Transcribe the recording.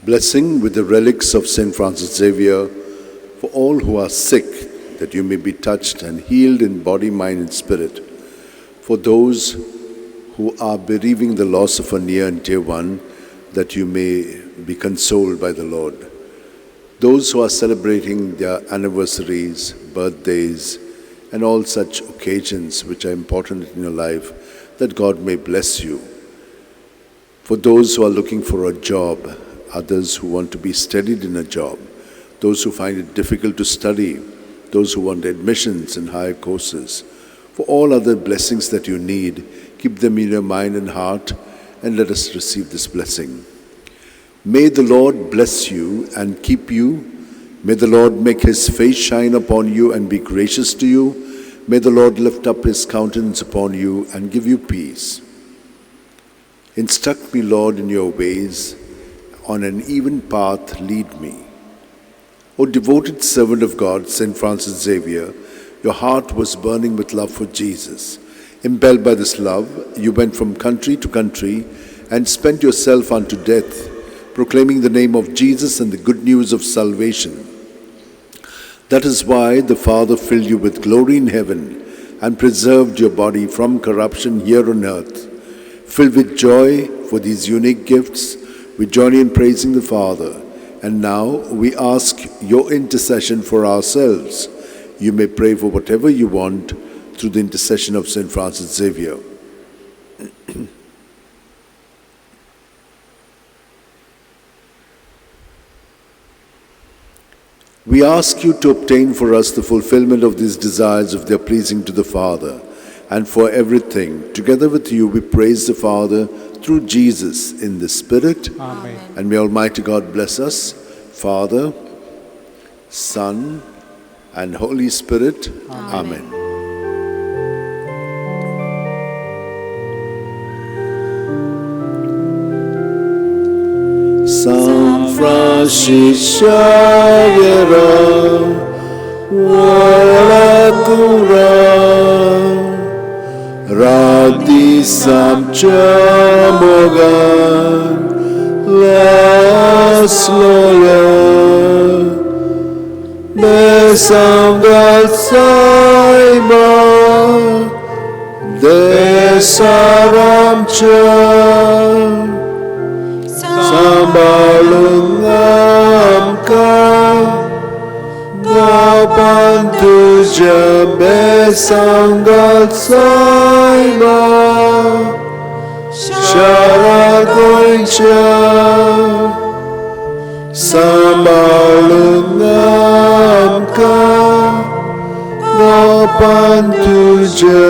Blessing with the relics of St. Francis Xavier for all who are sick, that you may be touched and healed in body, mind, and spirit. For those who are bereaving the loss of a near and dear one, that you may be consoled by the Lord. Those who are celebrating their anniversaries, birthdays, and all such occasions which are important in your life, that God may bless you. For those who are looking for a job, others who want to be steadied in a job, those who find it difficult to study, those who want admissions in higher courses, for all other blessings that you need, keep them in your mind and heart, and let us receive this blessing. May the Lord bless you and keep you. May the Lord make his face shine upon you and be gracious to you. May the Lord lift up his countenance upon you and give you peace. Instruct me, Lord, in your ways. On an even path lead me. O devoted servant of God, St. Francis Xavier, your heart was burning with love for Jesus. Impelled by this love, you went from country to country and spent yourself unto death, proclaiming the name of Jesus and the good news of salvation. That is why the Father filled you with glory in heaven and preserved your body from corruption here on earth. Filled with joy for these unique gifts, we join in praising the Father. And now we ask your intercession for ourselves. You may pray for whatever you want through the intercession of St. Francis Xavier. We ask you to obtain for us the fulfillment of these desires if they are pleasing to the Father. And for everything, together with you, we praise the Father through Jesus in the Spirit. Amen. And may Almighty God bless us, Father, Son, and Holy Spirit. Amen. San Francis Xavier, Radi samchamogan las loya besangal saiba desaramcha sambalungamka Gapantuja besangal saiba Sharagoincha Sambalungamka Gapantuja